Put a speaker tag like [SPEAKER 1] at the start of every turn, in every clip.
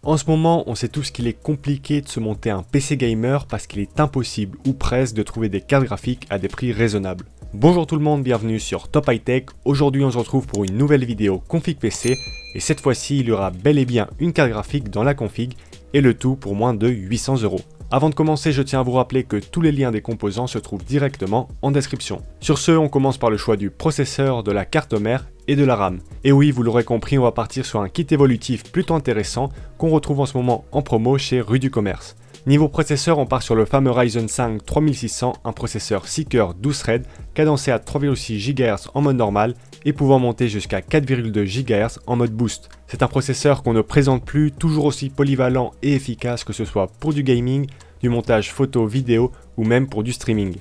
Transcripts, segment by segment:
[SPEAKER 1] En ce moment, on sait tous qu'il est compliqué de se monter un PC gamer parce qu'il est impossible ou presque de trouver des cartes graphiques à des prix raisonnables. Bonjour tout le monde, bienvenue sur Top High Tech. Aujourd'hui on se retrouve pour une nouvelle vidéo config PC et cette fois-ci il y aura bel et bien une carte graphique dans la config et le tout pour moins de 800 €. Avant de commencer, je tiens à vous rappeler que tous les liens des composants se trouvent directement en description. Sur ce, on commence par le choix du processeur, de la carte mère et de la RAM. Et oui, vous l'aurez compris, on va partir sur un kit évolutif plutôt intéressant qu'on retrouve en ce moment en promo chez Rue du Commerce. Niveau processeur, on part sur le fameux Ryzen 5 3600, un processeur 6 cœurs 12 threads, cadencé à 3,6 GHz en mode normal et pouvant monter jusqu'à 4,2 GHz en mode boost. C'est un processeur qu'on ne présente plus, toujours aussi polyvalent et efficace que ce soit pour du gaming, du montage photo, vidéo ou même pour du streaming.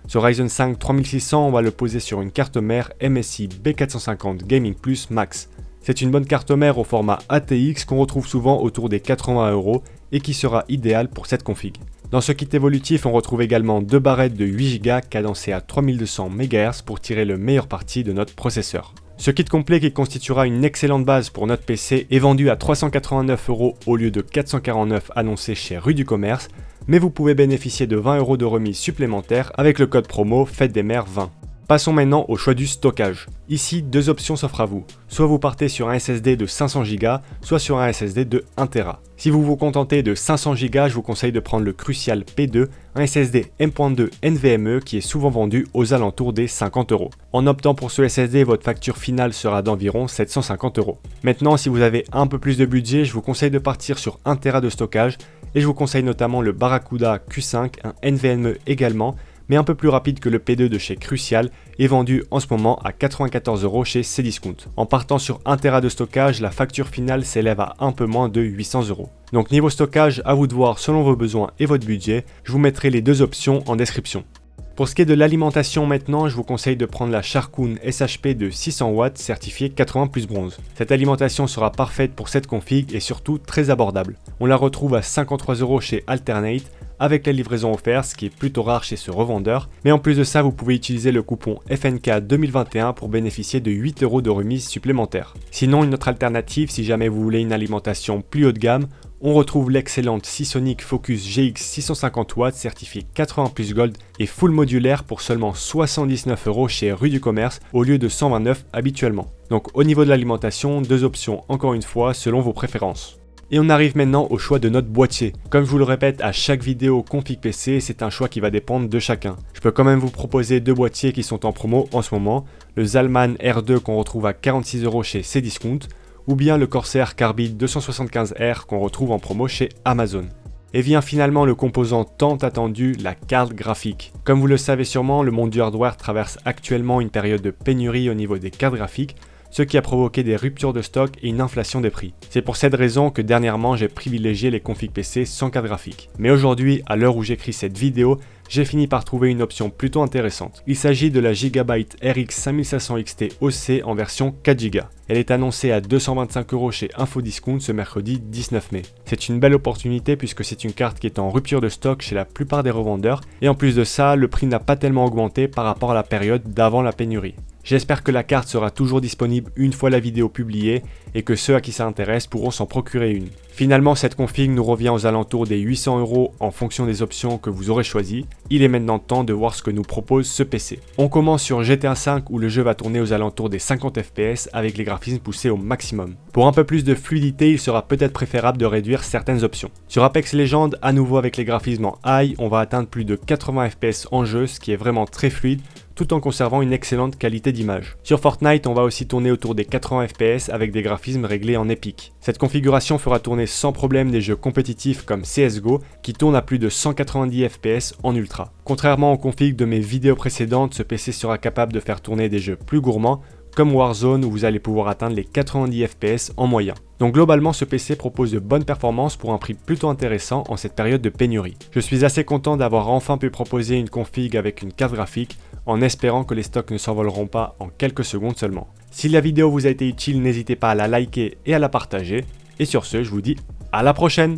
[SPEAKER 1] Ce Ryzen 5 3600, on va le poser sur une carte mère MSI B450 Gaming Plus Max. C'est une bonne carte mère au format ATX qu'on retrouve souvent autour des 80 € et qui sera idéale pour cette config. Dans ce kit évolutif, on retrouve également deux barrettes de 8 Go cadencées à 3200 MHz pour tirer le meilleur parti de notre processeur. Ce kit complet qui constituera une excellente base pour notre PC est vendu à 389 € au lieu de 449 annoncés chez Rue du Commerce, mais vous pouvez bénéficier de 20 € de remise supplémentaire avec le code promo Fête des Mères 20. Passons maintenant au choix du stockage. Ici, deux options s'offrent à vous. Soit vous partez sur un SSD de 500 Go, soit sur un SSD de 1 Tera. Si vous vous contentez de 500 Go, je vous conseille de prendre le Crucial P2, un SSD M.2 NVMe qui est souvent vendu aux alentours des 50 €. En optant pour ce SSD, votre facture finale sera d'environ 750 €. Maintenant, si vous avez un peu plus de budget, je vous conseille de partir sur 1 Tera de stockage et je vous conseille notamment le Barracuda Q5, un NVMe également, mais un peu plus rapide que le P2 de chez Crucial, est vendu en ce moment à 94 € chez Cdiscount. En partant sur 1 Tera de stockage, la facture finale s'élève à un peu moins de 800 €. Donc niveau stockage, à vous de voir selon vos besoins et votre budget, je vous mettrai les deux options en description. Pour ce qui est de l'alimentation maintenant, je vous conseille de prendre la Sharkoon SHP de 600 watts certifiée 80+ bronze. Cette alimentation sera parfaite pour cette config et surtout très abordable. On la retrouve à 53 € chez Alternate, avec la livraison offerte, ce qui est plutôt rare chez ce revendeur. Mais en plus de ça, vous pouvez utiliser le coupon FNK 2021 pour bénéficier de 8 € de remise supplémentaire. Sinon, une autre alternative, si jamais vous voulez une alimentation plus haut de gamme, on retrouve l'excellente Seasonic Focus GX 650 watts certifiée 80+ Gold et full modulaire pour seulement 79 € chez Rue du Commerce au lieu de 129 habituellement. Donc au niveau de l'alimentation, deux options encore une fois selon vos préférences. Et on arrive maintenant au choix de notre boîtier. Comme je vous le répète à chaque vidéo config PC, c'est un choix qui va dépendre de chacun. Je peux quand même vous proposer deux boîtiers qui sont en promo en ce moment, le Zalman R2 qu'on retrouve à 46 € chez Cdiscount, ou bien le Corsair Carbide 275R qu'on retrouve en promo chez Amazon. Et vient finalement le composant tant attendu, la carte graphique. Comme vous le savez sûrement, le monde du hardware traverse actuellement une période de pénurie au niveau des cartes graphiques, ce qui a provoqué des ruptures de stock et une inflation des prix. C'est pour cette raison que dernièrement j'ai privilégié les configs PC sans carte graphique. Mais aujourd'hui, à l'heure où j'écris cette vidéo, j'ai fini par trouver une option plutôt intéressante. Il s'agit de la Gigabyte RX 5500 XT OC en version 4 Go. Elle est annoncée à 225 € chez Infodiscount ce mercredi 19 mai. C'est une belle opportunité puisque c'est une carte qui est en rupture de stock chez la plupart des revendeurs et en plus de ça, le prix n'a pas tellement augmenté par rapport à la période d'avant la pénurie. J'espère que la carte sera toujours disponible une fois la vidéo publiée et que ceux à qui ça intéresse pourront s'en procurer une. Finalement, cette config nous revient aux alentours des 800 € en fonction des options que vous aurez choisies. Il est maintenant temps de voir ce que nous propose ce PC. On commence sur GTA V où le jeu va tourner aux alentours des 50 FPS avec les graphismes poussés au maximum. Pour un peu plus de fluidité, il sera peut-être préférable de réduire certaines options. Sur Apex Legends, à nouveau avec les graphismes en high, on va atteindre plus de 80 FPS en jeu, ce qui est vraiment très fluide, tout en conservant une excellente qualité d'image. Sur Fortnite, on va aussi tourner autour des 80 FPS avec des graphismes réglés en épique. Cette configuration fera tourner sans problème des jeux compétitifs comme CSGO qui tournent à plus de 190 FPS en ultra. Contrairement aux configs de mes vidéos précédentes, ce PC sera capable de faire tourner des jeux plus gourmands comme Warzone où vous allez pouvoir atteindre les 90 FPS en moyen. Donc globalement, ce PC propose de bonnes performances pour un prix plutôt intéressant en cette période de pénurie. Je suis assez content d'avoir enfin pu proposer une config avec une carte graphique en espérant que les stocks ne s'envoleront pas en quelques secondes seulement. Si la vidéo vous a été utile, n'hésitez pas à la liker et à la partager. Et sur ce, je vous dis à la prochaine!